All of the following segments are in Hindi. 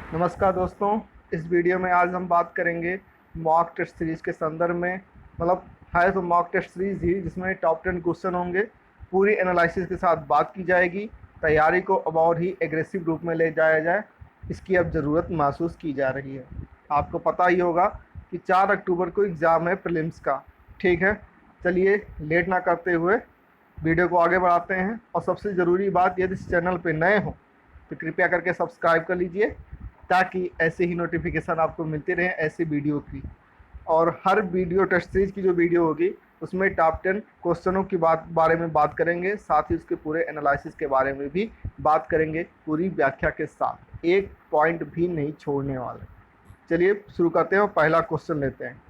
नमस्कार दोस्तों। इस वीडियो में आज हम बात करेंगे मॉक टेस्ट सीरीज़ के संदर्भ में। मतलब है तो मॉक टेस्ट सीरीज़ ही, जिसमें टॉप 10 क्वेश्चन होंगे। पूरी एनालिसिस के साथ बात की जाएगी। तैयारी को अब और ही एग्रेसिव रूप में ले जाया जाए, इसकी अब ज़रूरत महसूस की जा रही है। आपको पता ही होगा कि 4 अक्टूबर को एग्ज़ाम है प्रीलिम्स का। ठीक है, चलिए लेट ना करते हुए वीडियो को आगे बढ़ाते हैं। और सबसे ज़रूरी बात, यदि इस चैनल पर नए हों तो कृपया करके सब्सक्राइब कर लीजिए, ताकि ऐसे ही नोटिफिकेशन आपको मिलते रहें ऐसे वीडियो की। और हर वीडियो टेस्ट सीरीज की जो वीडियो होगी उसमें टॉप 10 क्वेश्चनों की बारे में बात करेंगे, साथ ही उसके पूरे एनालिसिस के बारे में भी बात करेंगे, पूरी व्याख्या के साथ, एक पॉइंट भी नहीं छोड़ने वाले। चलिए शुरू करते हैं और पहला क्वेश्चन लेते हैं।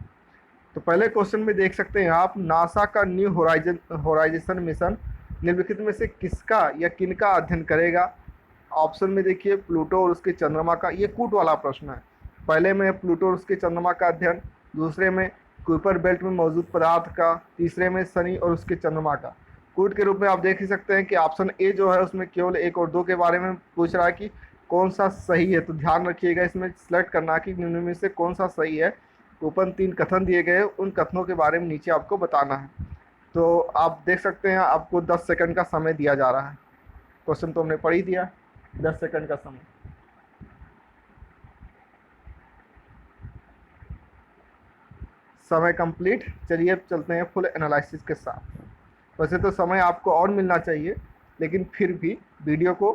तो पहले क्वेश्चन में देख सकते हैं आप, नासा का न्यू होराइजन मिशन निम्नलिखित में से किसका या किनका अध्ययन करेगा। ऑप्शन में देखिए प्लूटो और उसके चंद्रमा का। ये कूट वाला प्रश्न है। पहले में प्लूटो और उसके चंद्रमा का अध्ययन, दूसरे में कुइपर बेल्ट में मौजूद पदार्थ का, तीसरे में शनि और उसके चंद्रमा का। कूट के रूप में आप देख ही सकते हैं कि ऑप्शन ए जो है उसमें केवल 1 और 2 के बारे में पूछ रहा है कि कौन सा सही है। तो ध्यान रखिएगा, इसमें सेलेक्ट करना कि निम्न में से कौन सा सही है। ऊपर 3 कथन दिए गए, उन कथनों के बारे में नीचे आपको बताना है। तो आप देख सकते हैं आपको 10 सेकंड का समय दिया जा रहा है। क्वेश्चन तो हमने पढ़ ही दिया। 10 सेकंड का समय। समय कंप्लीट। चलिए अब चलते हैं फुल एनालिसिस के साथ। वैसे तो समय आपको और मिलना चाहिए, लेकिन फिर भी वीडियो को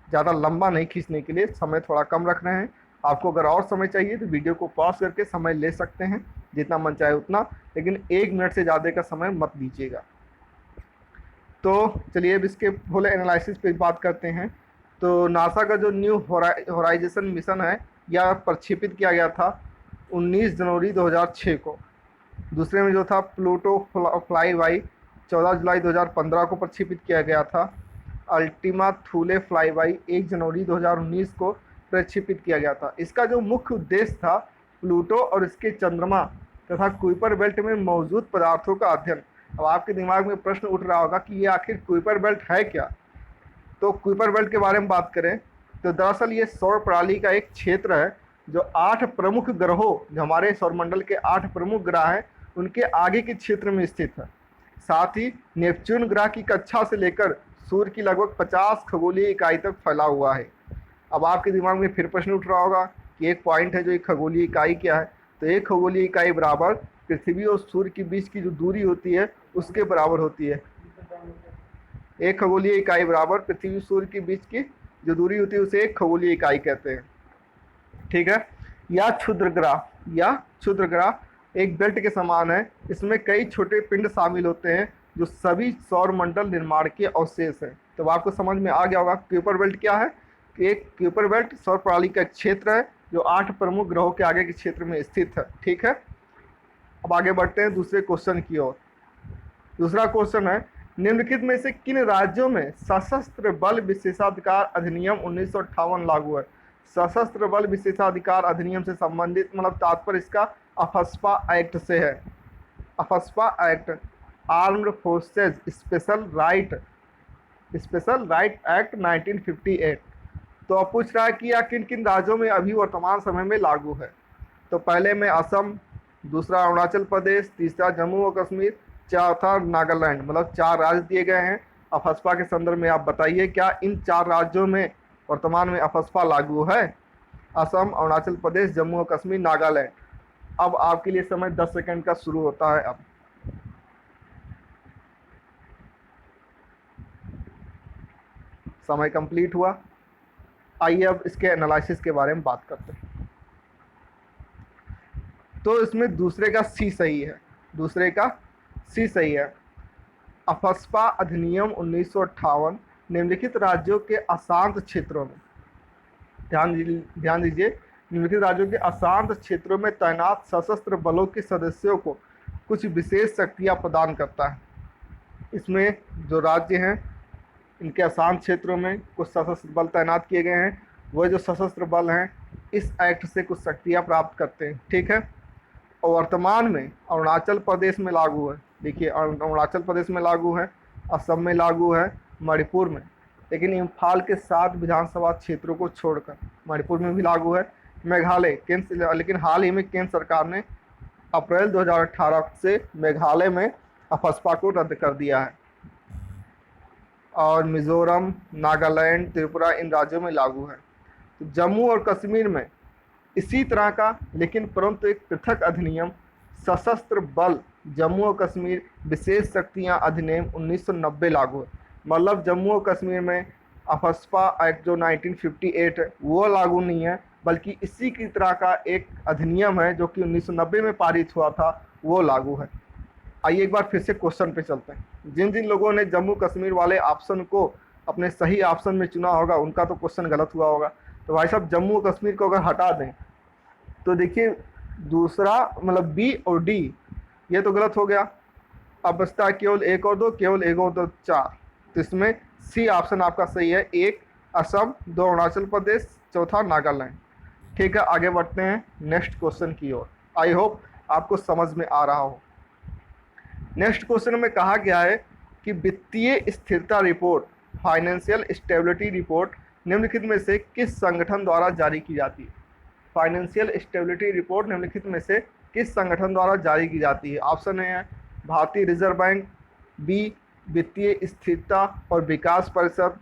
ज़्यादा लंबा नहीं खींचने के लिए समय थोड़ा कम रख रहे हैं। आपको अगर और समय चाहिए तो वीडियो को पॉज करके समय ले सकते हैं, जितना मन चाहे उतना, लेकिन 1 मिनट से ज़्यादा का समय मत दीजिएगा। तो चलिए अब इसके फुल एनालिसिस पे बात करते हैं। तो नासा का जो न्यू होराइजन मिशन है, यह प्रक्षेपित किया गया था 19 जनवरी 2006 को। दूसरे में जो था प्लूटो फ्लाई वाई 14 जुलाई 2015 को प्रक्षेपित किया गया था। अल्टीमा थूले फ्लाई वाई 1 जनवरी 2019 को प्रक्षेपित किया गया था। इसका जो मुख्य उद्देश्य था, प्लूटो और इसके चंद्रमा तथा कुइपर बेल्ट में मौजूद पदार्थों का अध्ययन। अब आपके दिमाग में प्रश्न उठ रहा होगा कि ये आखिर कुइपर बेल्ट है क्या। तो कुइपर बेल्ट के बारे में बात करें तो दरअसल ये सौर प्रणाली का एक क्षेत्र है, जो 8 प्रमुख ग्रहों, जो हमारे सौरमंडल के 8 प्रमुख ग्रह हैं, उनके आगे के क्षेत्र में स्थित है। साथ ही नेपच्यून ग्रह की कक्षा से लेकर सूर्य की लगभग 50 खगोलीय इकाई तक फैला हुआ है। अब आपके दिमाग में फिर प्रश्न उठ रहा होगा कि एक पॉइंट है जो एक खगोलीय इकाई क्या है। तो एक खगोलीय इकाई बराबर पृथ्वी और सूर्य के बीच की जो दूरी होती है उसके बराबर होती है। एक खगोलीय इकाई बराबर पृथ्वी सूर्य के बीच की जो दूरी होती है उसे एक खगोलीय इकाई कहते हैं। ठीक है। या क्षुद्र ग्रह एक बेल्ट के समान है। इसमें कई छोटे पिंड शामिल होते हैं, जो सभी सौर मंडल निर्माण के अवशेष हैं। तो आपको समझ में आ गया होगा क्यूपर बेल्ट क्या है। कि एक क्यूपर बेल्ट सौर प्रणाली का एक क्षेत्र है, जो 8 प्रमुख ग्रहों के आगे के क्षेत्र में स्थित है। ठीक है। अब आगे बढ़ते हैं दूसरे क्वेश्चन की ओर। दूसरा क्वेश्चन है, निम्नलिखित में से किन राज्यों में सशस्त्र बल विशेषाधिकार अधिनियम 1958 लागू है। सशस्त्र बल विशेषाधिकार अधिनियम से संबंधित मतलब तात्पर्य इसका अफस्पा एक्ट से है। AFSPA act, armed forces special right act 1958। तो अब पूछ रहा है कि यह किन किन राज्यों में अभी वर्तमान समय में लागू है। तो पहले में असम, दूसरा अरुणाचल प्रदेश, तीसरा जम्मू और कश्मीर, चौथा नागालैंड। मतलब 4 राज्य दिए गए हैं। अफस्पा के संदर्भ में आप बताइए, क्या इन 4 राज्यों में वर्तमान में अफस्पा लागू है। असम, अरुणाचल प्रदेश, जम्मू और कश्मीर, नागालैंड। अब आपके लिए समय 10 सेकंड का शुरू होता है। अब समय कंप्लीट हुआ। आइए अब इसके एनालिसिस के बारे में बात करते हैं। तो इसमें दूसरे का सी सही है। दूसरे का सी सही है। अफस्पा अधिनियम 1958 निम्नलिखित राज्यों के अशांत क्षेत्रों में, ध्यान दीजिए, निम्नलिखित राज्यों के अशांत क्षेत्रों में तैनात सशस्त्र बलों के सदस्यों को कुछ विशेष शक्तियां प्रदान करता है। इसमें जो राज्य हैं, इनके अशांत क्षेत्रों में कुछ सशस्त्र बल तैनात किए गए हैं। वह जो सशस्त्र बल हैं इस एक्ट से कुछ शक्तियां प्राप्त करते हैं। ठीक है। और वर्तमान में अरुणाचल प्रदेश में लागू है। देखिए, अरुणाचल प्रदेश में लागू है, असम में लागू है, मणिपुर में, लेकिन इम्फाल के 7 विधानसभा क्षेत्रों को छोड़कर। मणिपुर में भी लागू है। मेघालय केंद्र, लेकिन हाल ही में केंद्र सरकार ने अप्रैल 2018 से मेघालय में अफस्पा को रद्द कर दिया है। और मिजोरम, नागालैंड, त्रिपुरा इन राज्यों में लागू है। तो जम्मू और कश्मीर में इसी तरह का, लेकिन परंतु एक पृथक अधिनियम सशस्त्र बल जम्मू और कश्मीर विशेष शक्तियां अधिनियम 1990 लागू है। मतलब जम्मू और कश्मीर में अफस्पा एक्ट जो 1958 है वो लागू नहीं है, बल्कि इसी की तरह का एक अधिनियम है जो कि 1990 में पारित हुआ था, वो लागू है। आइए एक बार फिर से क्वेश्चन पे चलते हैं। जिन जिन लोगों ने जम्मू कश्मीर वाले ऑप्शन को अपने सही ऑप्शन में चुना होगा उनका तो क्वेश्चन गलत हुआ होगा। तो भाई साहब जम्मू कश्मीर को अगर हटा दें तो देखिए दूसरा मतलब बी और डी ये तो गलत हो गया। अब बचता है केवल 1 और 2, केवल 1 और 2 4। तो इसमें सी ऑप्शन आपका सही है। 1 असम, 2 अरुणाचल प्रदेश, चौथा नागालैंड। ठीक है, आगे बढ़ते हैं नेक्स्ट क्वेश्चन की ओर। आई होप आपको समझ में आ रहा हो। नेक्स्ट क्वेश्चन में कहा गया है कि वित्तीय स्थिरता रिपोर्ट, फाइनेंशियल स्टेबिलिटी रिपोर्ट निम्नलिखित में से किस संगठन द्वारा जारी की जाती है। फाइनेंशियल स्टेबिलिटी रिपोर्ट निम्नलिखित में से किस संगठन द्वारा जारी की जाती है। ऑप्शन है भारतीय रिजर्व बैंक, बी वित्तीय स्थिरता और विकास परिषद,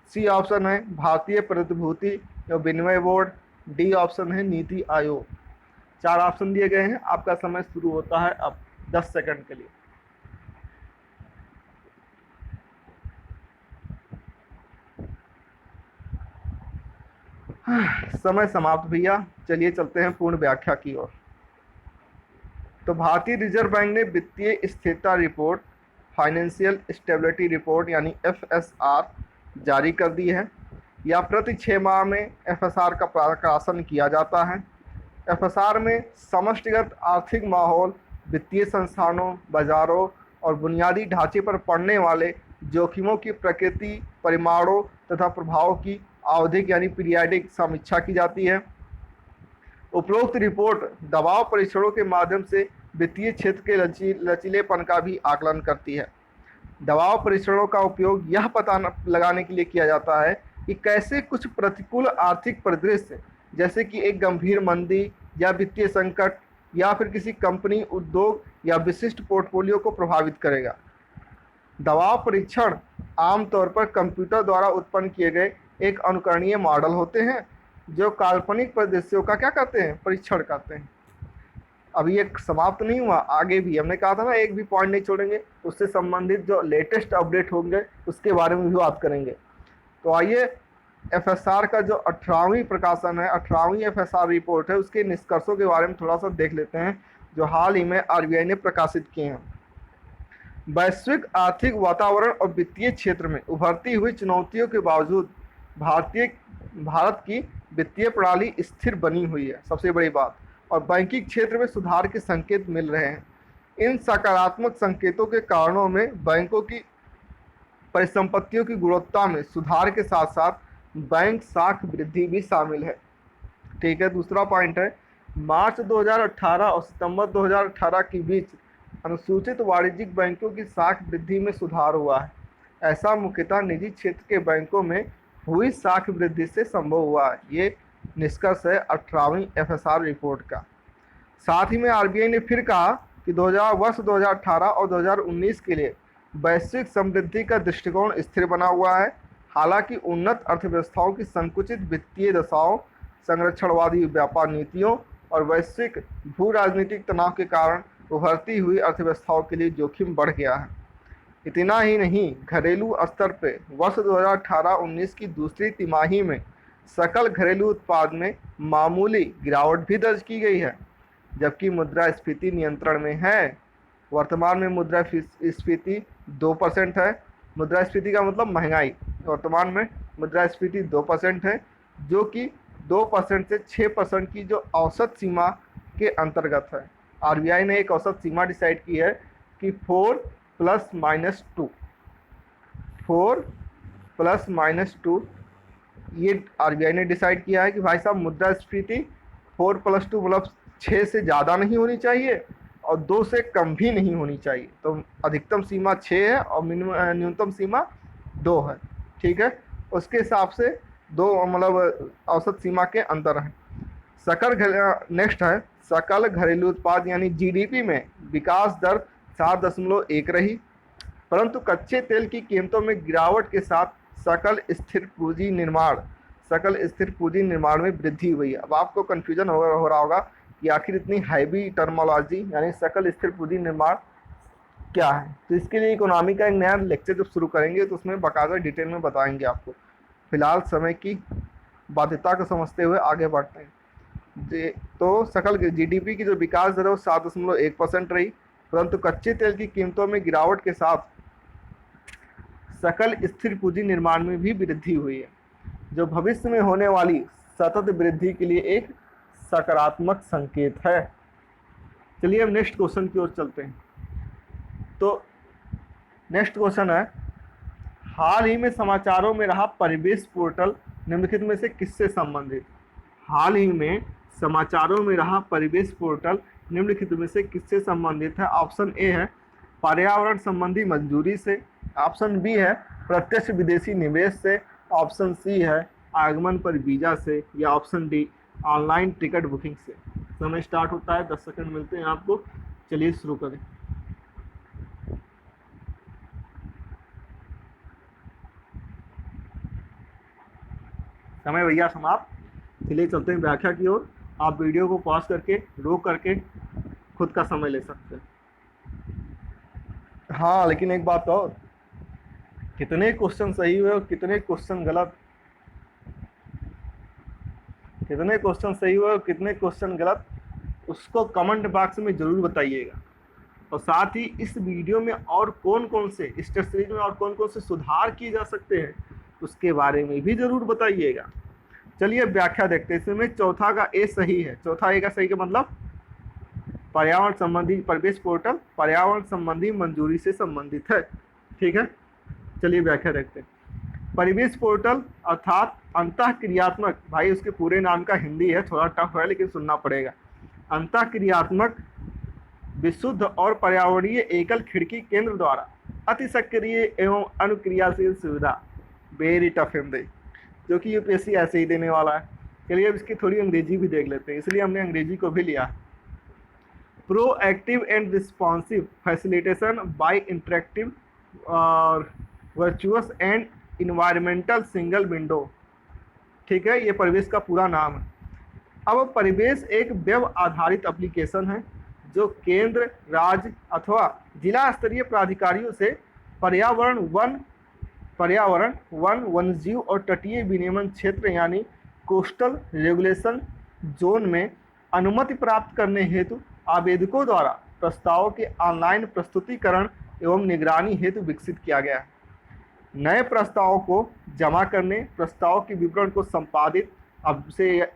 सी ऑप्शन है भारतीय प्रतिभूति एवं विनिमय बोर्ड, डी ऑप्शन है नीति आयोग। 4 ऑप्शन दिए गए हैं। आपका समय शुरू होता है अब 10 सेकंड के लिए। समय समाप्त भैया। चलिए चलते हैं पूर्ण व्याख्या की ओर। तो भारतीय रिजर्व बैंक ने वित्तीय स्थिरता रिपोर्ट, फाइनेंशियल स्टेबिलिटी रिपोर्ट यानी FSR जारी कर दी है। या प्रति 6 माह में FSR का प्रकाशन किया जाता है। FSR में समष्टिगत आर्थिक माहौल, वित्तीय संस्थानों, बाजारों और बुनियादी ढांचे पर पड़ने वाले जोखिमों की प्रकृति, परिमाणों तथा प्रभाव की आवधिक यानी पीरियाडिक समीक्षा की जाती है। उपरोक्त रिपोर्ट दबाव परीक्षणों के माध्यम से वित्तीय क्षेत्र के लचीलेपन का भी आकलन करती है। दबाव परीक्षणों का उपयोग यह पता लगाने के लिए किया जाता है कि कैसे कुछ प्रतिकूल आर्थिक परिदृश्य जैसे कि एक गंभीर मंदी या वित्तीय संकट या फिर किसी कंपनी, उद्योग या विशिष्ट पोर्टफोलियो को प्रभावित करेगा। दबाव परीक्षण आमतौर पर कंप्यूटर द्वारा उत्पन्न किए गए एक अनुकरणीय मॉडल होते हैं जो काल्पनिक परिदृश्यों का क्या करते हैं, परीक्षण करते हैं। अभी एक समाप्त नहीं हुआ, आगे भी हमने कहा था ना एक भी पॉइंट नहीं छोड़ेंगे। उससे संबंधित जो लेटेस्ट अपडेट होंगे उसके बारे में भी बात करेंगे। तो आइए FSR का जो 18वीं प्रकाशन है, 18वीं FSR रिपोर्ट है, उसके निष्कर्षों के बारे में थोड़ा सा देख लेते हैं जो हाल ही में RBI ने प्रकाशित किए हैं। वैश्विक आर्थिक वातावरण और वित्तीय क्षेत्र में उभरती हुई चुनौतियों के बावजूद भारत की वित्तीय प्रणाली स्थिर बनी हुई है, सबसे बड़ी बात, और बैंकिंग क्षेत्र में सुधार के संकेत मिल रहे हैं। इन सकारात्मक संकेतों के कारणों में बैंकों की परिसंपत्तियों की गुणवत्ता में सुधार के साथ साथ बैंक साख वृद्धि भी शामिल है। ठीक है, दूसरा पॉइंट है मार्च 2018 और सितंबर 2018 के बीच अनुसूचित वाणिज्यिक बैंकों की साख वृद्धि में सुधार हुआ है। ऐसा मुख्यतः निजी क्षेत्र के बैंकों में हुई साख वृद्धि से संभव हुआ है। ये निष्कर्ष है 18वीं FSR रिपोर्ट का। साथ ही में RBI ने फिर कहा कि वर्ष 2018 और 2019 के लिए वैश्विक समृद्धि का दृष्टिकोण स्थिर बना हुआ है। हालांकि उन्नत अर्थव्यवस्थाओं की संकुचित वित्तीय दशाओं, संरक्षणवादी व्यापार नीतियों और वैश्विक भू राजनीतिक तनाव के कारण उभरती हुई अर्थव्यवस्थाओं के लिए जोखिम बढ़ गया है। इतना ही नहीं, घरेलू स्तर पर वर्ष 2018-19 की दूसरी तिमाही में सकल घरेलू उत्पाद में मामूली गिरावट भी दर्ज की गई है, जबकि मुद्रास्फीति नियंत्रण में है। वर्तमान में मुद्रास्फीति 2% है। मुद्रास्फीति का मतलब महंगाई। वर्तमान में मुद्रास्फीति 2% है, जो कि 2% से 6% की जो औसत सीमा के अंतर्गत है। RBI ने एक औसत सीमा डिसाइड की है कि 4 ± 2, 4 ± 2 ये RBI ने डिसाइड किया है कि भाई साहब मुद्रास्फीति 4 + 2 मतलब 6 से ज़्यादा नहीं होनी चाहिए और 2 से कम भी नहीं होनी चाहिए। तो अधिकतम सीमा 6 है और न्यूनतम सीमा 2 है। ठीक है, उसके हिसाब से दो मतलब औसत सीमा के अंतर हैं। नेक्स्ट है सकल घरेलू उत्पाद यानी जीडीपी में विकास दर 7.1 रही, परंतु कच्चे तेल की कीमतों में गिरावट के साथ सकल स्थिर पूंजी निर्माण में वृद्धि हुई है। अब आपको कन्फ्यूजन हो रहा होगा कि आखिर इतनी हैवी टर्मोलॉजी यानी सकल स्थिर पूंजी निर्माण क्या है। तो इसके लिए इकोनॉमी का एक नया लेक्चर जब शुरू करेंगे तो उसमें बाकायदा डिटेल में बताएंगे आपको। फिलहाल समय की बाध्यता को समझते हुए आगे बढ़ते हैं। तो सकल जीडीपी की जो विकास दर है वो 7.1% रही, परंतु कच्चे तेल की कीमतों में गिरावट के साथ सकल स्थिर पूंजी निर्माण में भी वृद्धि हुई है, जो भविष्य में होने वाली सतत वृद्धि के लिए एक सकारात्मक संकेत है। चलिए अब नेक्स्ट क्वेश्चन की ओर चलते हैं। तो नेक्स्ट क्वेश्चन है, हाल ही में समाचारों में रहा परिवेश पोर्टल निम्नलिखित में से किससे संबंधित? हाल ही में समाचारों में रहा परिवेश पोर्टल निम्नलिखित में से किससे संबंधित है? ऑप्शन ए है पर्यावरण संबंधी मंजूरी से, ऑप्शन बी है प्रत्यक्ष विदेशी निवेश से, ऑप्शन सी है आगमन पर वीजा से, या option D online ticket booking से। समय स्टार्ट होता है, 10 सेकंड मिलते हैं आपको। चलिए शुरू करें। समय भैया समाप्त। चलिए चलते हैं व्याख्या की ओर। आप वीडियो को पॉज करके रोक करके खुद का समय ले सकते हैं। हाँ, लेकिन एक बात और, कितने क्वेश्चन सही हुए और कितने क्वेश्चन गलत, कितने क्वेश्चन सही हुए और कितने क्वेश्चन गलत, उसको कमेंट बॉक्स में जरूर बताइएगा। और साथ ही इस वीडियो में और कौन कौन से इस टेस्ट सीरीज में और कौन कौन से सुधार किए जा सकते हैं उसके बारे में भी जरूर बताइएगा। चलिए व्याख्या देखते हैं। इसमें चौथा का ए सही है। चौथा ए का सही का मतलब पर्यावरण संबंधी परिवेश पोर्टल पर्यावरण संबंधी मंजूरी से संबंधित है। ठीक है, चलिए व्याख्या देखते हैं। परिवेश पोर्टल अर्थात अंतःक्रियात्मक, भाई उसके पूरे नाम का हिंदी है, थोड़ा टफ है लेकिन सुनना पड़ेगा। अंतःक्रियात्मक विशुद्ध और पर्यावरणीय एकल खिड़की केंद्र द्वारा अति सक्रिय एवं अनुक्रियाशील सुविधा, वेरी टफ हिंदी, जो कि यूपीएससी ऐसे ही देने वाला है। चलिए अब इसकी थोड़ी अंग्रेजी भी देख लेते हैं, इसलिए हमने अंग्रेजी को भी लिया। Proactive and responsive facilitation by interactive और virtuous and environmental single window. ठीक है, ये परिवेश का पूरा नाम है। अब परिवेश एक वेब आधारित एप्लीकेशन है जो केंद्र, राज्य अथवा जिला स्तरीय प्राधिकारियों से पर्यावरण, वन्यजीव और तटीय विनियमन क्षेत्र यानी कोस्टल रेगुलेशन जोन में अनुमति प्राप्त करने हेतु आवेदकों द्वारा प्रस्तावों के ऑनलाइन प्रस्तुतिकरण एवं निगरानी हेतु विकसित किया गया है। नए प्रस्तावों को जमा करने, प्रस्ताव के विवरण को संपादित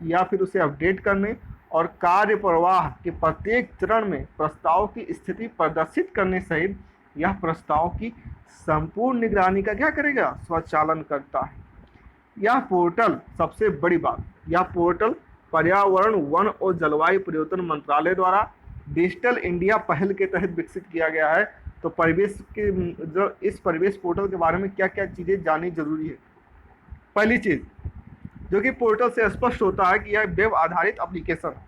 या फिर उसे अपडेट करने और कार्य प्रवाह के प्रत्येक चरण में प्रस्ताव की स्थिति प्रदर्शित करने सहित यह प्रस्ताव की संपूर्ण निगरानी का क्या करेगा? स्वचालन करता है। यह पोर्टल, सबसे बड़ी बात, यह पोर्टल पर्यावरण, वन और जलवायु परिवर्तन मंत्रालय द्वारा डिजिटल इंडिया पहल के तहत विकसित किया गया है। तो इस परिवेश पोर्टल के बारे में क्या क्या चीज़ें जाननी जरूरी है। पहली चीज जो कि पोर्टल से स्पष्ट होता है कि यह वेब आधारित एप्लीकेशन है।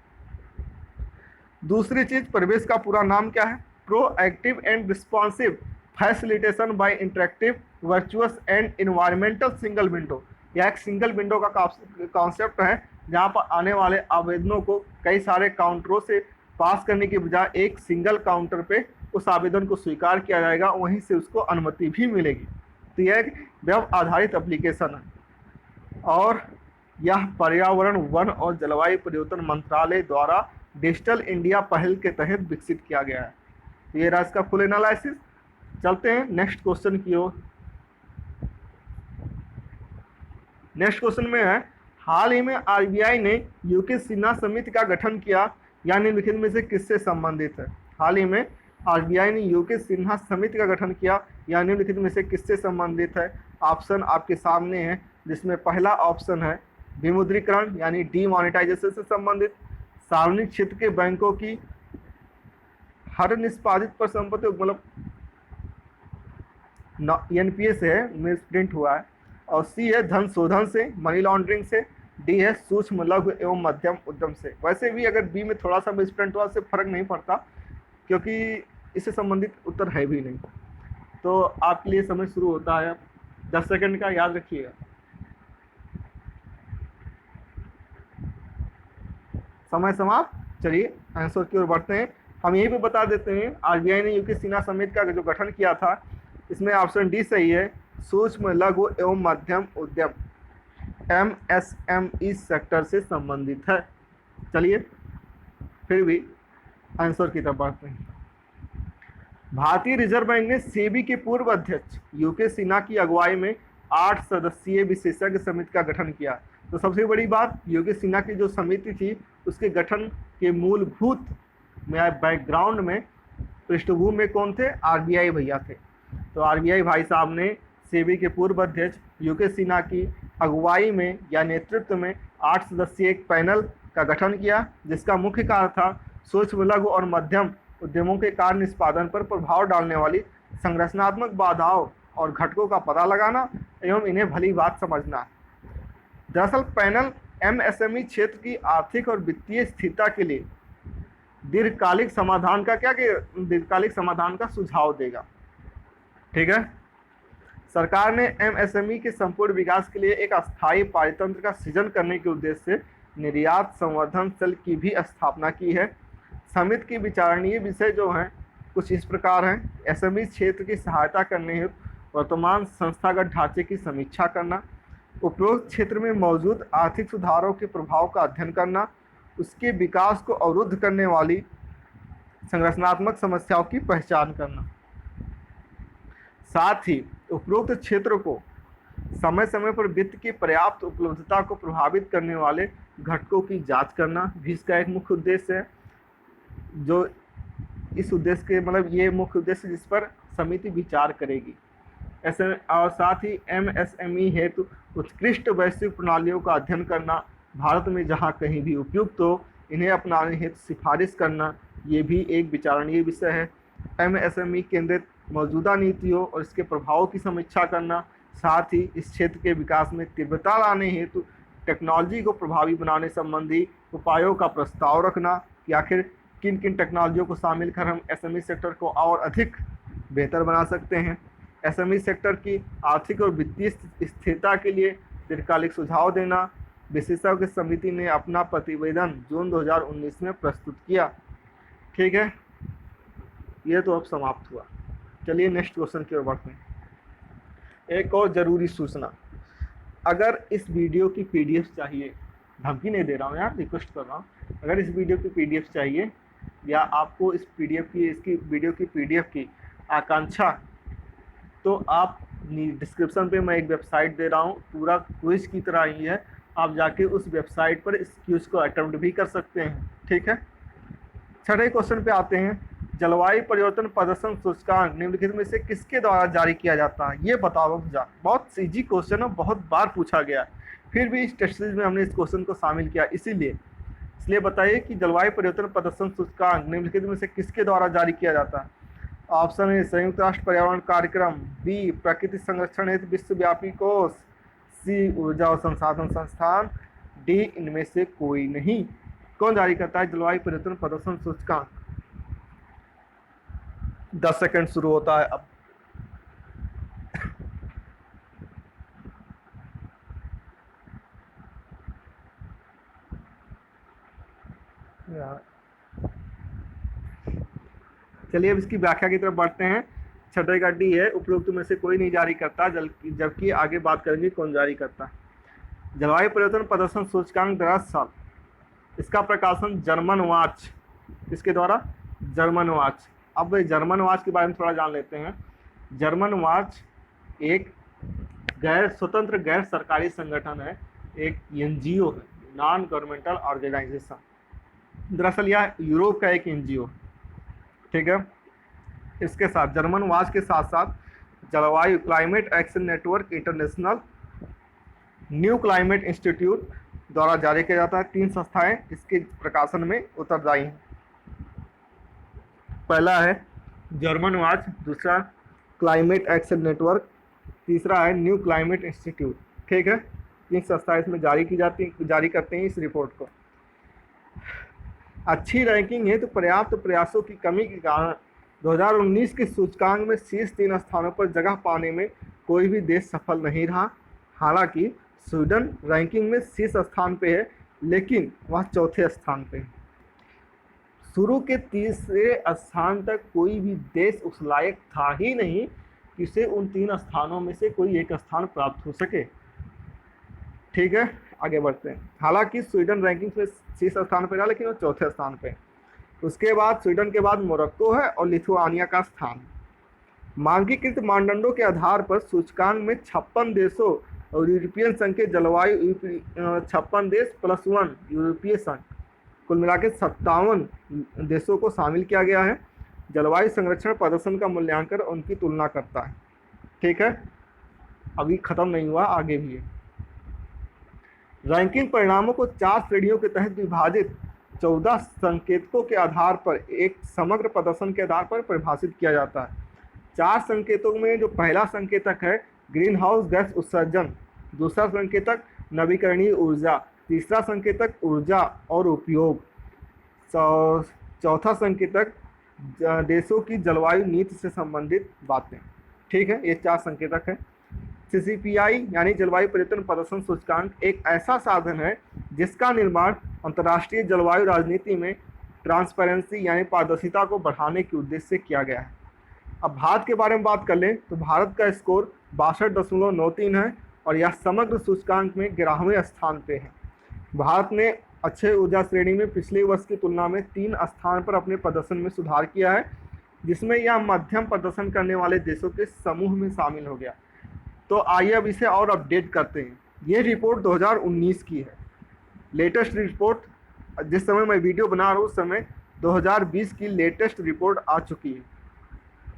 दूसरी चीज, परिवेश का पूरा नाम क्या है? Proactive and responsive facilitation by interactive virtuous and environmental single window. यह एक सिंगल विंडो का कॉन्सेप्ट है जहां पर आने वाले आवेदनों को कई सारे काउंटरों से पास करने के बजाय एक सिंगल काउंटर पे उस आवेदन को स्वीकार किया जाएगा, वहीं से उसको अनुमति भी मिलेगी। तो यह एक वेब आधारित एप्लीकेशन है और यह पर्यावरण, वन और जलवायु परिवर्तन मंत्रालय द्वारा डिजिटल इंडिया पहल के तहत विकसित किया गया है। तो ये रहा इसका फुल एनालिसिस। चलते हैं नेक्स्ट क्वेश्चन की ओर। नेक्स्ट क्वेश्चन में है, हाल ही में आरबीआई ने यूके सिन्हा समिति का गठन किया, यानी निम्नलिखित में से किससे संबंधित है? हाल ही में आरबीआई ने यूके सिन्हा समिति का गठन किया, यानी निम्नलिखित में से किससे संबंधित है? ऑप्शन आपके सामने है, जिसमें पहला ऑप्शन है विमुद्रीकरण यानी डीमोनेटाइजेशन से संबंधित, सार्वजनिक क्षेत्र के बैंकों की हर निष्पादित पर संपत्ति मतलब एनपीए से है, मिस प्रिंट हुआ है, और सी है धन शोधन से, मनी लॉन्ड्रिंग से। डी है सूक्ष्म लघु एवं मध्यम उद्यम से। वैसे भी अगर बी में थोड़ा सा मिसप्रिंट हुआ से फर्क नहीं पड़ता, क्योंकि इससे संबंधित उत्तर है भी नहीं। तो आपके लिए समय शुरू होता है 10 सेकंड का, याद रखिएगा। समय समाप्त। चलिए आंसर की ओर बढ़ते हैं। हम यही भी बता देते हैं, आरबीआई ने यूके सिन्हा समिति का जो गठन किया था, इसमें ऑप्शन डी सही है, सूक्ष्म लघु एवं मध्यम उद्यम MSME सेक्टर से संबंधित है। चलिए फिर भी आंसर की तरफ बढ़ते हैं। भारतीय रिजर्व बैंक ने सेबी के पूर्व अध्यक्ष यूके सिन्हा की अगुवाई में 8 सदस्यीय विशेषज्ञ समिति का गठन किया। तो सबसे बड़ी बात, यूके सिन्हा की जो समिति थी उसके गठन के मूलभूत बैकग्राउंड में, पृष्ठभूमि में कौन थे? आरबीआई भैया थे। तो आरबीआई भाई साहब ने सेबी के पूर्व अध्यक्ष यूके सिन्हा की अगुवाई में या नेतृत्व में 8 सदस्यीय एक पैनल का गठन किया, जिसका मुख्य कार्य था सूक्ष्म लघु और मध्यम उद्यमों के कार्य निष्पादन पर प्रभाव डालने वाली संरचनात्मक बाधाओं और घटकों का पता लगाना एवं इन्हें भली बात समझना। दरअसल पैनल MSME क्षेत्र की आर्थिक और वित्तीय स्थिरता के लिए दीर्घकालिक समाधान का सुझाव देगा। ठीक है। सरकार ने MSME के संपूर्ण विकास के लिए एक अस्थायी पारितंत्र का सृजन करने के उद्देश्य से निर्यात संवर्धन सेल की भी स्थापना की है। समिति की विचारणीय विषय जो हैं कुछ इस प्रकार हैं: SME क्षेत्र की सहायता करने हेतु वर्तमान संस्थागत ढांचे की समीक्षा करना, उपरोक्त क्षेत्र में मौजूद आर्थिक सुधारों के प्रभाव का अध्ययन करना, उसके विकास को अवरुद्ध करने वाली संरचनात्मक समस्याओं की पहचान करना, साथ ही उपरोक्त क्षेत्र को समय समय पर वित्त की पर्याप्त उपलब्धता को प्रभावित करने वाले घटकों की जांच करना भी इसका एक मुख्य उद्देश्य है। जो इस उद्देश्य के ये मुख्य उद्देश्य जिस पर समिति विचार करेगी। ऐसे और साथ ही MSME हेतु उत्कृष्ट वैश्विक प्रणालियों का अध्ययन करना, भारत में जहां कहीं भी उपयुक्त हो इन्हें अपनाने हेतु सिफारिश करना, ये भी एक विचारणीय विषय है। MSME केंद्रित मौजूदा नीतियों और इसके प्रभावों की समीक्षा करना, साथ ही इस क्षेत्र के विकास में तीव्रता लाने हेतु टेक्नोलॉजी को प्रभावी बनाने संबंधी उपायों का प्रस्ताव रखना कि आखिर किन किन टेक्नोलॉजियों को शामिल कर हम SME सेक्टर को और अधिक बेहतर बना सकते हैं। SME सेक्टर की आर्थिक और वित्तीय स्थिरता के लिए दीर्घकालिक सुझाव देना। विशेषज्ञ की समिति ने अपना प्रतिवेदन जून 2019 में प्रस्तुत किया। ठीक है, ये तो अब समाप्त हुआ। चलिए नेक्स्ट क्वेश्चन की ओर बढ़ते हैं। एक और ज़रूरी सूचना, अगर इस वीडियो की PDF चाहिए, धमकी नहीं दे रहा हूँ यार, रिक्वेस्ट कर रहा हूँ, अगर इस वीडियो की PDF चाहिए या आपको इस इसकी वीडियो की PDF की आकांक्षा, तो आप डिस्क्रिप्शन पे मैं एक वेबसाइट दे रहा हूँ, पूरा क्विज की तरह ही है, आप जाके उस वेबसाइट पर इस क्विज को अटेम्प्ट भी कर सकते हैं। ठीक है। छठे क्वेश्चन पे आते हैं। जलवायु परिवर्तन प्रदर्शन सूचकांक निम्नलिखित में से किसके द्वारा जारी किया जाता है? ये बताओ। बहुत इजी क्वेश्चन है, बहुत बार पूछा गया, फिर भी इस टेस्ट सीरीज में हमने इस क्वेश्चन को शामिल किया। इसलिए बताइए कि जलवायु परिवर्तन प्रदर्शन सूचकांक निम्नलिखित में से किसके द्वारा जारी किया जाता है? ऑप्शन ए संयुक्त राष्ट्र पर्यावरण कार्यक्रम, बी प्रकृति संरक्षण हेतु विश्वव्यापी कोष, सी ऊर्जा और संसाधन संस्थान, डी इनमें से कोई नहीं। कौन जारी करता है जलवायु परिवर्तन प्रदर्शन सूचकांक? 10 सेकंड शुरू होता है अब। चलिए अब इसकी व्याख्या की तरफ बढ़ते हैं। छठे का डी है, उपरोक्त में से कोई नहीं जारी करता, जबकि आगे बात करेंगे कौन जारी करता है। जलवायु परिवर्तन प्रदर्शन सूचकांक दरअसल इसका प्रकाशन जर्मन वॉच, इसके द्वारा जर्मन वॉच। अब जर्मन वॉच के बारे में थोड़ा जान लेते हैं। जर्मन वॉच एक स्वतंत्र गैर सरकारी संगठन है, एक NGO है, नॉन गवर्नमेंटल ऑर्गेनाइजेशन। दरअसल यह यूरोप का एक NGO है। ठीक है। इसके साथ जर्मन वॉच के साथ साथ जलवायु climate action network international, new climate institute द्वारा जारी किया जाता है। 3 संस्थाएं इसके प्रकाशन में उत्तरदायी हैं। पहला है जर्मन वॉच, दूसरा क्लाइमेट एक्शन नेटवर्क तीसरा है न्यू क्लाइमेट इंस्टीट्यूट। ठीक है, 3 संस्थाएं इसमें जारी करते हैं इस रिपोर्ट को। अच्छी रैंकिंग है तो पर्याप्त प्रयासों की कमी के कारण 2019 के सूचकांक में शीर्ष 3 स्थानों पर जगह पाने में कोई भी देश सफल नहीं रहा। हालांकि स्वीडन रैंकिंग में शीर्ष स्थान पे है, लेकिन वह चौथे स्थान पे है। शुरू के तीसरे स्थान तक कोई भी देश उस लायक था ही नहीं कि उसे उन 3 स्थानों में से कोई एक स्थान प्राप्त हो सके। ठीक है, आगे बढ़ते हैं। हालांकि स्वीडन रैंकिंग में शीर्ष स्थान पर रहा, लेकिन वो चौथे स्थान पे। उसके बाद स्वीडन के बाद मोरक्को है और लिथुआनिया का स्थान। मानकीकृत मानदंडों के आधार पर सूचकांक में 56 देशों और यूरोपियन संघ के जलवायु 56 देश प्लस 1 यूरोपीय संघ, कुल मिलाकर 57 देशों को शामिल किया गया है। जलवायु संरक्षण प्रदर्शन का मूल्यांकन और उनकी तुलना करता है। ठीक है, अभी खत्म नहीं हुआ, आगे भी है। रैंकिंग परिणामों को 4 श्रेणियों के तहत विभाजित 14 संकेतकों के आधार पर एक समग्र प्रदर्शन के आधार पर परिभाषित किया जाता है। 4 संकेतों में जो पहला संकेतक है ग्रीन हाउस गैस उत्सर्जन, दूसरा संकेतक नवीकरणीय ऊर्जा, तीसरा संकेतक ऊर्जा और उपयोग, चौथा संकेतक देशों की जलवायु नीति से संबंधित बातें। ठीक है, ये 4 संकेतक हैं। CCPI यानी जलवायु परिवर्तन प्रदर्शन सूचकांक एक ऐसा साधन है जिसका निर्माण अंतर्राष्ट्रीय जलवायु राजनीति में ट्रांसपेरेंसी यानी पारदर्शिता को बढ़ाने के उद्देश्य से किया गया है। अब भारत के बारे में बात कर लें तो भारत का स्कोर 62.93 है और यह समग्र सूचकांक में 11वें स्थान पे है। भारत ने अक्षय ऊर्जा श्रेणी में पिछले वर्ष की तुलना में 3 स्थान पर अपने प्रदर्शन में सुधार किया है, जिसमें यह मध्यम प्रदर्शन करने वाले देशों के समूह में शामिल हो गया। तो आइए अब इसे और अपडेट करते हैं। ये रिपोर्ट 2019 की है। लेटेस्ट रिपोर्ट जिस समय मैं वीडियो बना रहा हूँ उस समय 2020 की लेटेस्ट रिपोर्ट आ चुकी है।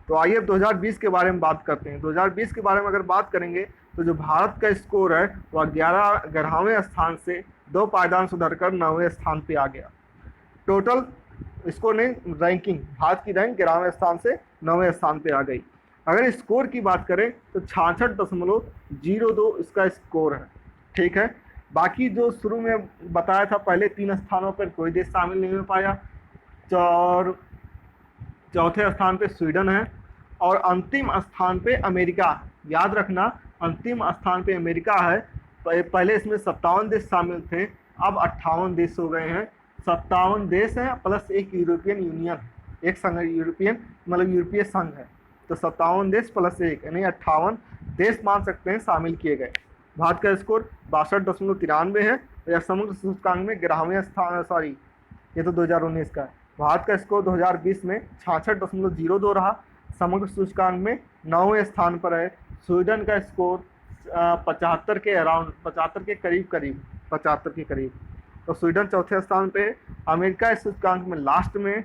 तो आइए अब 2020 के बारे में बात करते हैं। 2020 के बारे में अगर बात करेंगे तो जो भारत का स्कोर है वह 11वें स्थान से 2 पायदान सुधर कर 9वें स्थान पे आ गया। टोटल स्कोर नहीं, रैंकिंग, भारत की रैंक 11वें स्थान से 9वें स्थान पे आ गई। अगर स्कोर की बात करें तो 66.02 इसका स्कोर है। ठीक है, बाकी जो शुरू में बताया था पहले 3 स्थानों पर कोई देश शामिल नहीं हो पाया, और चौथे स्थान पे स्वीडन है और अंतिम स्थान पे अमेरिका। याद रखना, अंतिम स्थान पे अमेरिका है। पहले इसमें 57 देश शामिल थे, अब 58 देश हो गए हैं। 57 देश हैं प्लस एक यूरोपियन यूनियन, एक संघ, यूरोपियन मतलब यूरोपीय संघ है। तो 57 देश प्लस एक यानी 58 देश मान सकते हैं शामिल किए गए। भारत का स्कोर 62.93 है। यह समग्र सूचकांक में 11वें स्थान, सॉरी ये तो 2019 का है। भारत का स्कोर 2020 में 66.02 रहा, समग्र सूचकांक में 9वें स्थान पर है। स्वीडन का स्कोर 75 के अराउंड, 75 के करीब 75 के करीब, तो स्वीडन चौथे स्थान पे है। अमेरिका इस सूचकांक में लास्ट में।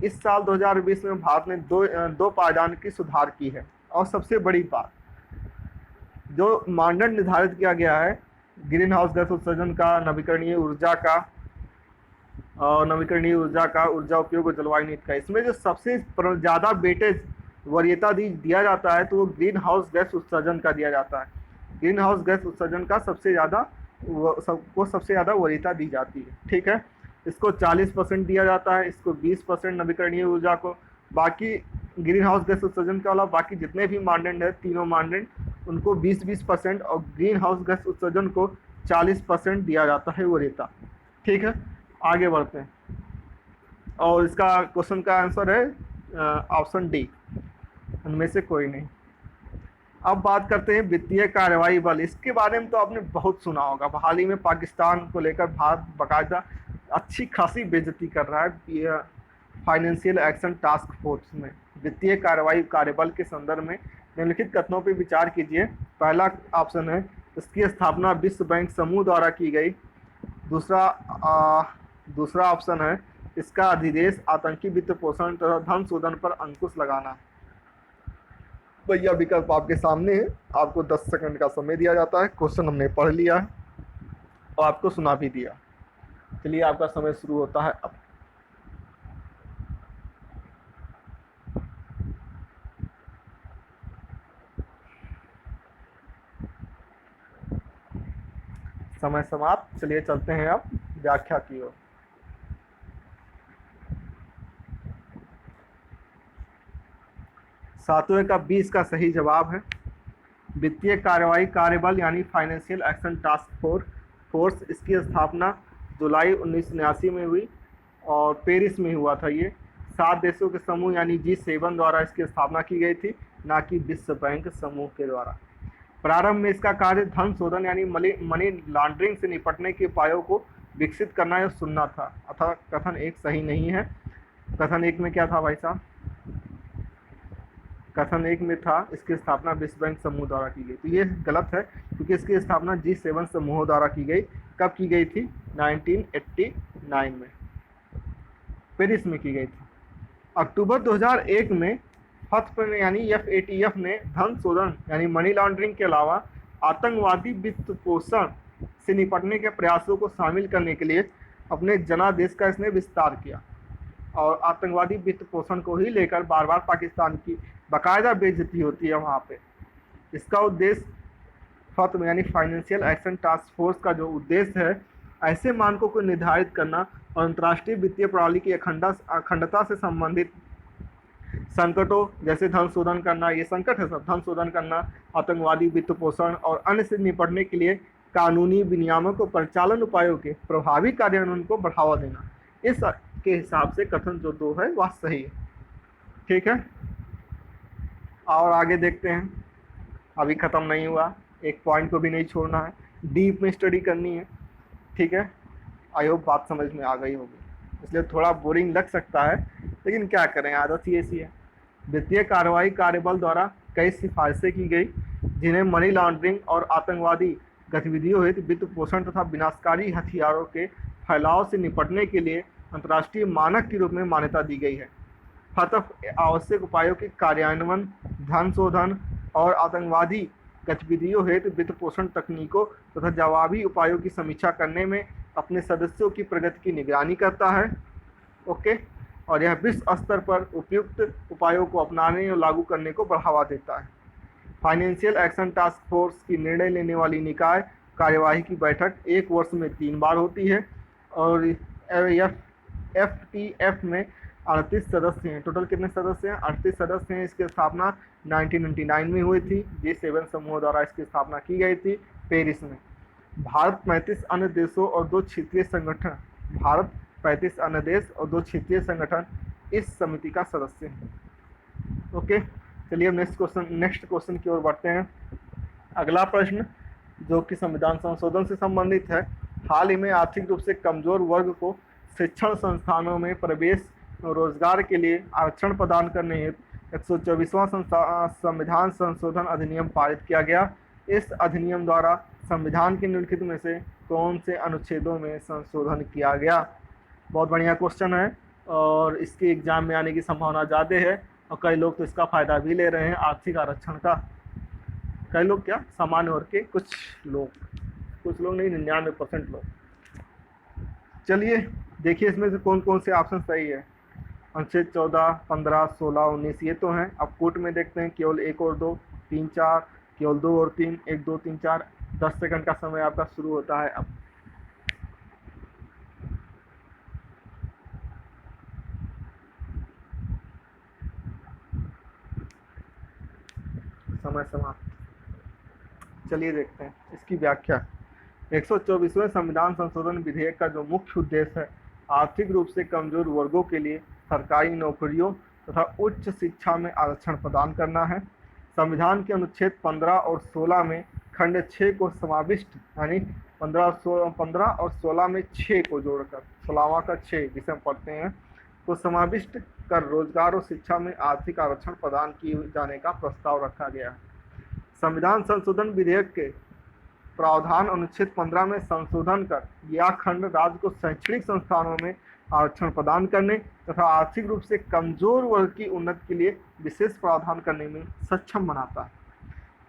इस साल 2020 में भारत ने दो पायदान की सुधार की है। और सबसे बड़ी बात, जो मानदंड निर्धारित किया गया है ग्रीन हाउस गैस उत्सर्जन का, नवीकरणीय ऊर्जा का ऊर्जा उपयोग और जलवायु नीति का, इसमें जो सबसे ज़्यादा वेटेज वरीयता दिया जाता है तो वो ग्रीन हाउस गैस उत्सर्जन का दिया जाता है। ग्रीन हाउस गैस उत्सर्जन का सबसे ज़्यादा वरीयता दी जाती है। ठीक है, इसको 40% दिया जाता है, इसको 20% नवीकरणीय ऊर्जा को, बाकी ग्रीन हाउस गैस उत्सर्जन के अलावा बाकी जितने भी मानदंड है, तीनों मानदंड, उनको 20% और ग्रीन हाउस गैस उत्सर्जन को 40% दिया जाता है वरीयता। ठीक है, आगे बढ़ते हैं और इसका क्वेश्चन का आंसर है ऑप्शन डी, उनमें से कोई नहीं। अब बात करते हैं वित्तीय कार्रवाई बल। इसके बारे में तो आपने बहुत सुना होगा। हाल ही में पाकिस्तान को लेकर भारत बाकायदा अच्छी खासी बेइज्जती कर रहा है फाइनेंशियल एक्शन टास्क फोर्स में। वित्तीय कार्रवाई कार्यबल के संदर्भ में निम्नलिखित कथनों पर विचार कीजिए। पहला ऑप्शन है इसकी स्थापना विश्व बैंक समूह द्वारा की गई। दूसरा ऑप्शन है इसका अधिदेश आतंकी वित्त पोषण तथा धन शोधन पर अंकुश लगाना। भैया विकल्प आपके सामने है, आपको 10 सेकंड का समय दिया जाता है। क्वेश्चन हमने पढ़ लिया है और आपको सुना भी दिया। चलिए आपका समय शुरू होता है अब। समय समाप्त। चलिए चलते हैं अब व्याख्या की ओर। सातवें का 20 का सही जवाब है वित्तीय कार्यवाही कार्यबल यानी फाइनेंशियल एक्शन टास्क फोर्स। इसकी स्थापना जुलाई 1979 में हुई और पेरिस में हुआ था। ये 7 देशों के समूह यानी G7 द्वारा इसकी स्थापना की गई थी, ना कि विश्व बैंक समूह के द्वारा। प्रारंभ में इसका कार्य धन शोधन यानी मनी लॉन्ड्रिंग से निपटने के उपायों को विकसित करना या सुनना था, अतः कथन एक सही नहीं है। कथन एक में क्या था भाई साहब? कथन एक में था इसकी स्थापना विश्व बैंक समूह द्वारा की गई, तो ये गलत है क्योंकि इसकी स्थापना G7 समूहों द्वारा की गई। कब की गई थी? 1989 में पेरिस में की गई थी। अक्टूबर 2001 में FATF यानी FATF ने धन शोधन यानी मनी लॉन्ड्रिंग के अलावा आतंकवादी वित्त पोषण से निपटने के प्रयासों को शामिल करने के लिए अपने जनादेश का इसने विस्तार किया और आतंकवादी वित्त पोषण को ही लेकर बार बार पाकिस्तान की बाकायदा बेइज्जती होती है वहाँ पे। इसका उद्देश्य FATF यानी फाइनेंशियल एक्शन टास्क फोर्स का जो उद्देश्य है ऐसे मानकों को निर्धारित करना और अंतर्राष्ट्रीय वित्तीय प्रणाली की अखंडता से संबंधित संकटों जैसे धन शोधन करना, ये संकट है सब, धन शोधन करना, आतंकवादी वित्त पोषण और अन्य से निपटने के लिए कानूनी विनियामक और परिचालन उपायों के प्रभावी कार्यान्वयन को बढ़ावा देना। इस के हिसाब से कथन जो 2 है वह सही है। ठीक है, और आगे देखते हैं। अभी ख़त्म नहीं हुआ, एक पॉइंट को भी नहीं छोड़ना है, डीप में स्टडी करनी है। ठीक है, आई होप बात समझ में आ गई होगी, इसलिए थोड़ा बोरिंग लग सकता है लेकिन क्या करें, आदत ही ऐसी है। वित्तीय कार्रवाई कार्यबल द्वारा कई सिफारिशें की गई जिन्हें मनी लॉन्ड्रिंग और आतंकवादी गतिविधियों हेतु वित्त पोषण तथा विनाशकारी हथियारों के फैलाव से निपटने के लिए अंतर्राष्ट्रीय मानक के रूप में मान्यता दी गई है। FATF आवश्यक उपायों के कार्यान्वयन, धन शोधन और आतंकवादी गतिविधियों हेतु वित्त पोषण तकनीकों तथा जवाबी उपायों की समीक्षा करने में अपने सदस्यों की प्रगति की निगरानी करता है। ओके, और यह विश्व स्तर पर उपयुक्त उपायों को अपनाने और लागू करने को बढ़ावा देता है। फाइनेंशियल एक्शन टास्क फोर्स की निर्णय लेने वाली निकाय कार्यवाही की बैठक 1 वर्ष में 3 बार होती है और FATF में 38 सदस्य हैं। टोटल कितने सदस्य हैं? 38 सदस्य हैं। इसकी स्थापना 1999 में हुई थी। G7 समूह द्वारा इसकी स्थापना की गई थी पेरिस में। भारत 35 अन्य देशों और 2 क्षेत्रीय संगठन, भारत 35 अन्य देश और 2 क्षेत्रीय संगठन इस समिति का सदस्य हैं। ओके, चलिए अब नेक्स्ट क्वेश्चन की ओर बढ़ते हैं। अगला प्रश्न जो कि संविधान संशोधन से संबंधित है। हाल ही में आर्थिक रूप से कमजोर वर्ग को शिक्षण संस्थानों में प्रवेश रोजगार के लिए आरक्षण प्रदान करने हेतु 124वां संविधान संशोधन अधिनियम पारित किया गया। इस अधिनियम द्वारा संविधान के निम्नलिखित में से कौन से अनुच्छेदों में संशोधन किया गया? बहुत बढ़िया क्वेश्चन है और इसके एग्जाम में आने की संभावना ज़्यादा है और कई लोग तो इसका फ़ायदा भी ले रहे हैं आर्थिक आरक्षण का। कई लोग क्या, सामान्य वर्ग के कुछ लोग नहीं, 99% लोग। चलिए देखिए इसमें से कौन कौन से ऑप्शन सही है। अनुच्छेद 14, 15, 16, 19 ये तो हैं। अब कोट में देखते हैं, केवल 1 और 2, 3, 4, केवल 2 और 3, 1, 2, 3, 4। 10 सेकंड का समय आपका शुरू होता है अब। समय समाप्त। चलिए देखते हैं इसकी व्याख्या। 124वें संविधान संशोधन विधेयक का जो मुख्य उद्देश्य है आर्थिक रूप से कमजोर वर्गों के लिए सरकारी नौकरियों तथा उच्च शिक्षा में आरक्षण प्रदान करना है। संविधान के अनुच्छेद 15 और 16 में खंड 6 को समाविष्ट यानी 15 और 16 में 6 को जोड़कर 16वां का 6 जिसे हम पढ़ते हैं को समाविष्ट कर रोजगार और शिक्षा में आर्थिक आरक्षण प्रदान किए जाने का प्रस्ताव रखा गया है। संविधान संशोधन विधेयक के प्रावधान अनुच्छेद 15 में संशोधन कर यह खंड राज्य को शैक्षणिक संस्थानों में आरक्षण प्रदान करने तथा आर्थिक रूप से कमजोर वर्ग की उन्नति के लिए विशेष प्रावधान करने में सक्षम बनाता है।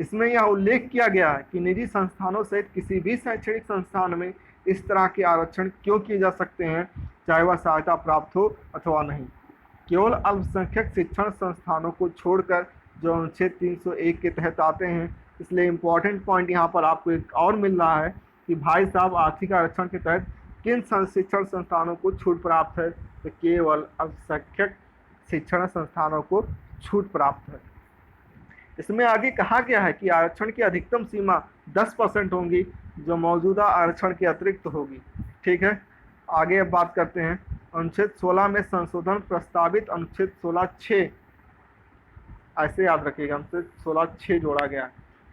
इसमें यह उल्लेख किया गया है कि निजी संस्थानों सहित किसी भी शैक्षणिक संस्थान में इस तरह के आरक्षण क्यों किए जा सकते हैं, चाहे वह सहायता प्राप्त हो अथवा नहीं। केवल अल्पसंख्यक शिक्षण संस्थानों को छोड़कर जो अनुच्छेद 301 के तहत आते हैं। इसलिए इम्पॉर्टेंट पॉइंट यहाँ पर आपको एक और मिल रहा है कि भाई साहब आर्थिक आरक्षण के तहत किन शिक्षण संस्थानों को छूट प्राप्त है, तो केवल अल्पसंख्यक शिक्षण संस्थानों को छूट प्राप्त है। इसमें आगे कहा गया है कि आरक्षण की अधिकतम सीमा 10% होगी, जो मौजूदा आरक्षण के अतिरिक्त होगी। ठीक है, आगे अब बात करते हैं अनुच्छेद 16 में संशोधन प्रस्तावित अनुच्छेद 16(6), ऐसे याद रखिएगा, अनुच्छेद 16(6) जोड़ा गया है,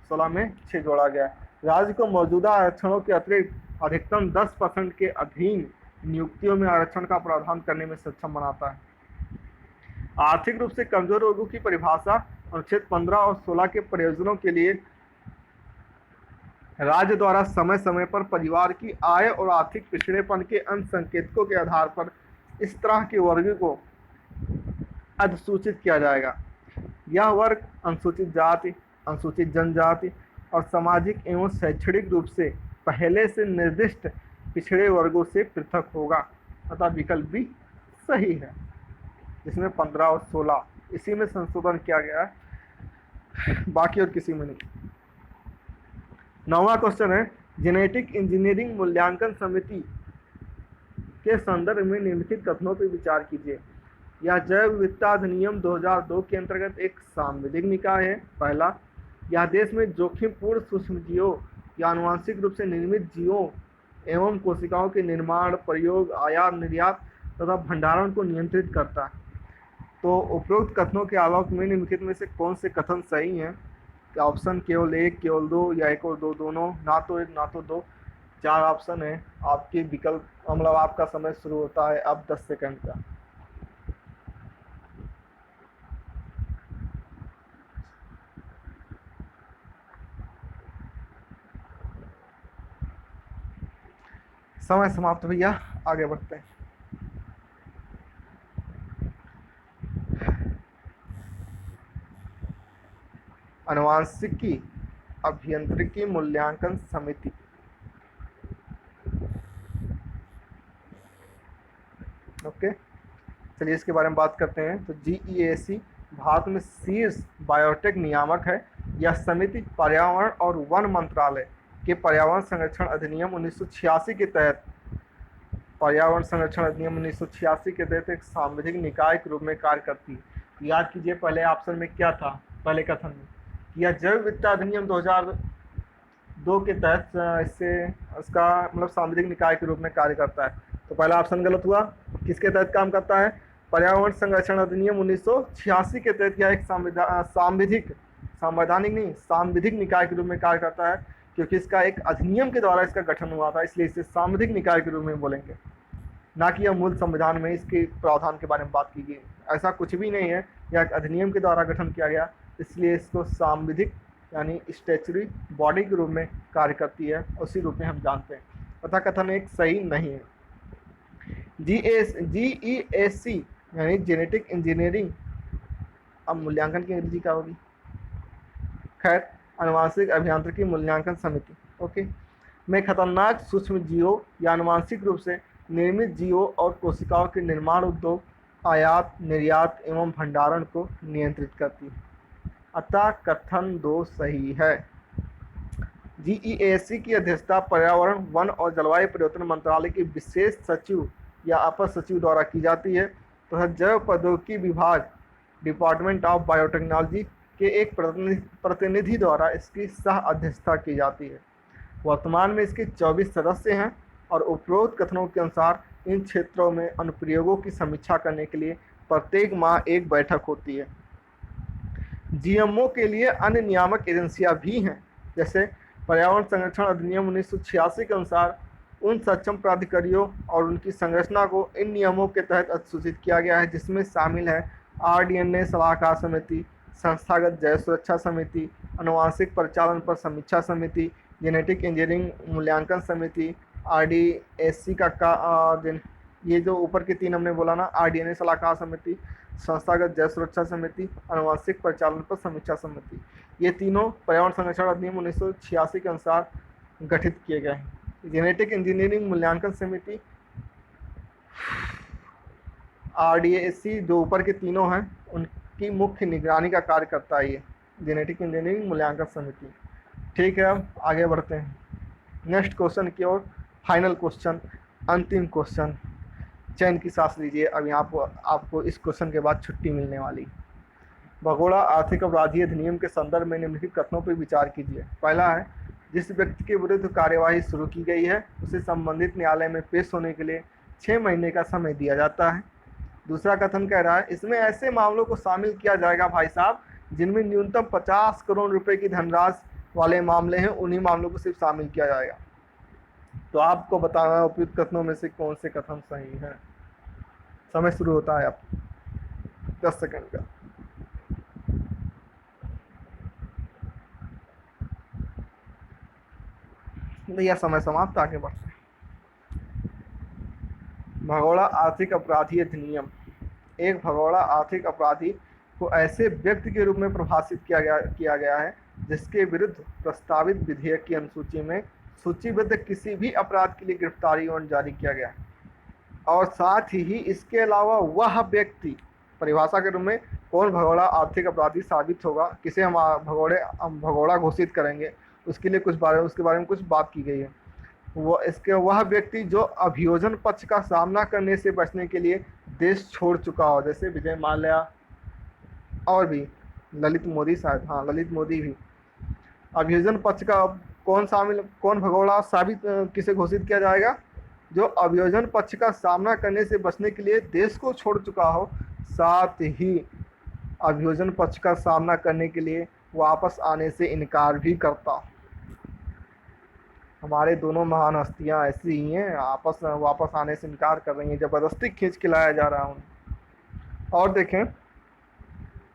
16 में 6 जोड़ा गया है। राज्य को मौजूदा आरक्षणों के अतिरिक्त अधिकतम 10% के अधीन नियुक्तियों में आरक्षण का प्रावधान करने में सक्षम बनाता है। आर्थिक रूप से कमजोर वर्गों की परिभाषा अनुच्छेद 15 और 16 के प्रयोजनों के लिए राज्य द्वारा समय समय पर परिवार की आय और आर्थिक पिछड़ेपन के अन्य संकेतकों के आधार पर इस तरह के वर्ग को अधिसूचित किया जाएगा। यह वर्ग अनुसूचित जाति, अनुसूचित जनजाति और सामाजिक एवं शैक्षणिक रूप से पहले से निर्दिष्ट पिछड़े वर्गों से पृथक होगा। अतः विकल्प भी सही है, जिसमें 15 और 16 इसी में संशोधन किया गया है, बाकी और किसी में नहीं। 9वां क्वेश्चन है, जेनेटिक इंजीनियरिंग मूल्यांकन समिति के संदर्भ में निम्नलिखित कथनों पर विचार कीजिए। यह जैव विविधता अधिनियम 2002 के अंतर्गत एक सांविधिक निकाय है। पहला, यह देश में जोखिमपूर्ण सूक्ष्मजीवों या आनुवंशिक रूप से निर्मित जीवों एवं कोशिकाओं के निर्माण, प्रयोग, आयात, निर्यात तथा भंडारण को नियंत्रित करता है। तो उपरोक्त कथनों के आलोक में निम्नलिखित में से कौन से कथन सही हैं? ऑप्शन केवल 1, केवल 2 या 1 और 2 दोनों, ना तो 1 ना तो 2। 4 ऑप्शन है आपके विकल्प, मतलब आपका समय शुरू होता है अब 10 सेकंड का। समय समाप्त भैया, आगे बढ़ते हैं। आनुवांशिकी अभियांत्रिकी मूल्यांकन समिति, ओके, चलिए इसके बारे में बात करते हैं। तो GEAC भारत में शीर्ष बायोटेक नियामक है। यह समिति पर्यावरण और वन मंत्रालय के पर्यावरण संरक्षण अधिनियम 1986 के तहत के तहत एक सांविधिक निकाय के रूप में कार्य करती है। याद कीजिए पहले ऑप्शन में क्या था, पहले कथन में, यह जैव विविधता अधिनियम 2002 के तहत इसका मतलब सांविधिक निकाय के रूप में कार्य करता है। तो पहला ऑप्शन गलत हुआ। किसके तहत काम करता है? पर्यावरण संरक्षण अधिनियम 1986 के तहत यह एक सांविधिक निकाय के रूप में कार्य करता है, क्योंकि इसका एक अधिनियम के द्वारा इसका गठन हुआ था, इसलिए इसे सांविधिक निकाय के रूप में बोलेंगे, ना कि यह मूल संविधान में इसके प्रावधान के बारे में बात की गई। ऐसा कुछ भी नहीं है, यह एक अधिनियम के द्वारा गठन किया गया, इसलिए इसको सांविधिक यानी स्टैच्यूटरी बॉडी के रूप में कार्य करती है, उसी रूप में हम जानते हैं। तथा कथन एक सही नहीं है। GEAC यानी जेनेटिक इंजीनियरिंग, अब मूल्यांकन की अंग्रेजी क्या होगी? खैर, आनुवांशिक अभियांत्रिकी मूल्यांकन समिति, ओके, में खतरनाक सूक्ष्म जीवों या आनुवांशिक रूप से निर्मित जीवों और कोशिकाओं के निर्माण, उद्योग, आयात, निर्यात एवं भंडारण को नियंत्रित करती है। अतः कथन 2 सही है। GEAC की अध्यक्षता पर्यावरण, वन और जलवायु परिवर्तन मंत्रालय के विशेष सचिव या अपर सचिव द्वारा की जाती है तथा जैव प्रौद्योगिकी विभाग, डिपार्टमेंट ऑफ बायोटेक्नोलॉजी के एक प्रतिनिधि द्वारा इसकी सह अध्यक्षता की जाती है। वर्तमान में इसके 24 सदस्य हैं और उपरोक्त कथनों के अनुसार इन क्षेत्रों में अनुप्रयोगों की समीक्षा करने के लिए प्रत्येक माह एक बैठक होती है। GMO के लिए अन्य नियामक एजेंसियां भी हैं, जैसे पर्यावरण संरक्षण अधिनियम 1986 के अनुसार उन सक्षम प्राधिकारियों और उनकी संरचना को इन नियमों के तहत अधिसूचित किया गया है, जिसमें शामिल है RDNA सलाहकार समिति, संस्थागत जैव सुरक्षा समिति, आनुवांशिक परिचालन पर समीक्षा समिति, जेनेटिक इंजीनियरिंग मूल्यांकन समिति, RDAC का ये जो ऊपर के 3 हमने बोला ना, RDNA सलाहकार समिति, संस्थागत जैव सुरक्षा समिति, आनुवांशिक परिचालन पर समीक्षा समिति, ये तीनों पर्यावरण संरक्षण अधिनियम 1986 के अनुसार गठित किए गए हैं। जेनेटिक इंजीनियरिंग मूल्यांकन समिति RDAC जो ऊपर के तीनों हैं उनकी मुख्य निगरानी का कार्य करता है ये जेनेटिक इंजीनियरिंग मूल्यांकन समिति। ठीक है, अब आगे बढ़ते हैं। नेक्स्ट क्वेश्चन की ओर, फाइनल क्वेश्चन, अंतिम क्वेश्चन। चैन की सांस लीजिए, अभी आपको इस क्वेश्चन के बाद छुट्टी मिलने वाली। भगोड़ा आर्थिक अपराधी अधिनियम के संदर्भ में निम्नलिखित कथनों पर विचार कीजिए। पहला है, जिस व्यक्ति के विरुद्ध कार्यवाही शुरू की गई है उसे संबंधित न्यायालय में पेश होने के लिए 6 महीने का समय दिया जाता है। दूसरा कथन कह रहा है, इसमें ऐसे मामलों को शामिल किया जाएगा भाई साहब जिनमें न्यूनतम 50 करोड़ रुपए की धनराशि वाले मामले हैं, उन्हीं मामलों को सिर्फ शामिल किया जाएगा। तो आपको बताना है उपयुक्त कथनों में से कौन से कथन सही है। समय शुरू होता है अब 10 सेकंड का। भैया समय समाप्त, आगे बढ़ते हैं। भगोड़ा आर्थिक अपराधी अधिनियम। एक भगोड़ा आर्थिक अपराधी को ऐसे व्यक्ति के रूप में परिभाषित किया गया है जिसके विरुद्ध प्रस्तावित विधेयक की अनुसूची में सूचीबद्ध किसी भी अपराध के लिए गिरफ्तारी वारंट जारी किया गया है, और साथ ही इसके अलावा वह व्यक्ति, परिभाषा के रूप में कौन भगोड़ा आर्थिक अपराधी साबित होगा, किसे हम भगोड़ा घोषित करेंगे, उसके बारे में कुछ बात की गई है। वह व्यक्ति जो अभियोजन पक्ष का सामना करने से बचने के लिए देश छोड़ चुका हो, जैसे विजय माल्या और भी ललित मोदी, शायद हाँ ललित मोदी भी। अभियोजन पक्ष का कौन भगोड़ा साबित किसे घोषित किया जाएगा, जो अभियोजन पक्ष का सामना करने से बचने के लिए देश को छोड़ चुका हो, साथ ही अभियोजन पक्ष का सामना करने के लिए वापस आने से इनकार भी करता हो। हमारे दोनों महान हस्तियां ऐसी ही हैं, वापस आने से इनकार कर रही हैं, ज़बरदस्ती खींच के लाया जा रहा है उन्हें। और देखें,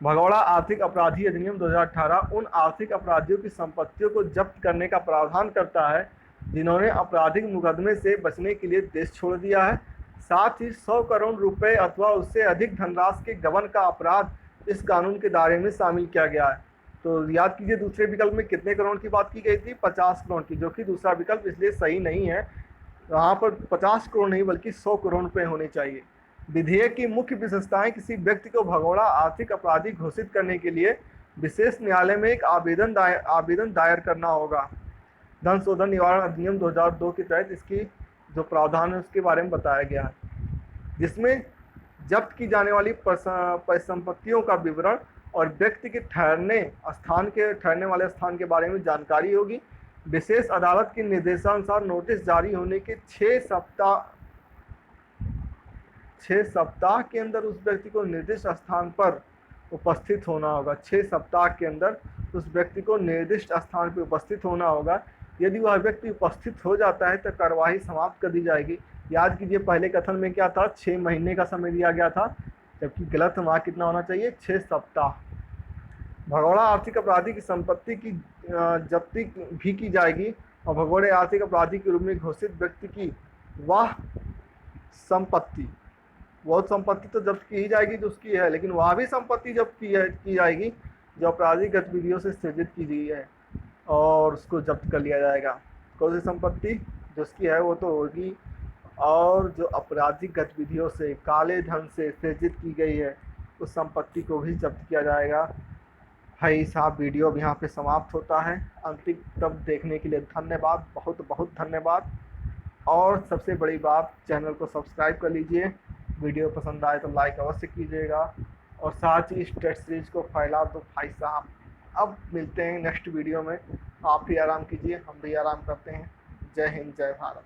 भगोड़ा आर्थिक अपराधी अधिनियम 2018 उन आर्थिक अपराधियों की संपत्तियों को जब्त करने का प्रावधान करता है जिन्होंने आपराधिक मुकदमे से बचने के लिए देश छोड़ दिया है। साथ ही 100 करोड़ रुपए अथवा उससे अधिक धनराशि के गबन का अपराध इस कानून के दायरे में शामिल किया गया है। तो याद कीजिए, दूसरे विकल्प में कितने करोड़ की बात की गई थी, 50 करोड़ की, जो कि दूसरा विकल्प इसलिए सही नहीं है। यहाँ पर 50 करोड़ नहीं बल्कि 100 करोड़ रुपए होने चाहिए। विधेयक की मुख्य विशेषताएं, किसी व्यक्ति को भगोड़ा आर्थिक अपराधी घोषित करने के लिए विशेष न्यायालय में एक आवेदन दायर करना होगा। धन शोधन निवारण अधिनियम 2002 के तहत इसकी जो प्रावधान है उसके बारे में बताया गया है, जिसमें जब्त की जाने वाली परिसंपत्तियों का विवरण और व्यक्ति के ठहरने वाले स्थान के बारे में जानकारी होगी। विशेष अदालत के निर्देशानुसार नोटिस जारी होने के 6 सप्ताह के अंदर उस व्यक्ति को निर्दिष्ट स्थान पर उपस्थित होना होगा। 6 सप्ताह के अंदर उस व्यक्ति को निर्दिष्ट स्थान पर उपस्थित होना होगा। यदि वह व्यक्ति उपस्थित हो जाता है तो कार्यवाही समाप्त कर दी जाएगी। याद कीजिए, पहले कथन में क्या था, 6 महीने का समय दिया गया था, जबकि गलत वहाँ कितना होना चाहिए, 6 सप्ताह। भगोड़ा आर्थिक अपराधी की संपत्ति की जब्ती भी की जाएगी और भगोड़े आर्थिक अपराधी के रूप में घोषित व्यक्ति की वह संपत्ति तो जब्त की ही जाएगी जो उसकी है, लेकिन वह भी संपत्ति जब्त की जाएगी जो आपराधिक गतिविधियों से सृजित की गई है और उसको जब्त कर लिया जाएगा। कौन सी संपत्ति जो उसकी है वो तो होगी, और जो आपराधिक गतिविधियों से काले धन से सृजित की गई है उस संपत्ति को भी जब्त किया जाएगा। भाई साहब, वीडियो अब यहाँ पे समाप्त होता है। अंतिम तक देखने के लिए धन्यवाद, बहुत बहुत धन्यवाद। और सबसे बड़ी बात, चैनल को सब्सक्राइब कर लीजिए। वीडियो पसंद आए तो लाइक अवश्य कीजिएगा और साथ ही इस टेस्ट सीरीज को फैला दो भाई साहब। अब मिलते हैं नेक्स्ट वीडियो में। आप भी आराम कीजिए, हम भी आराम करते हैं। जय हिंद, जय भारत।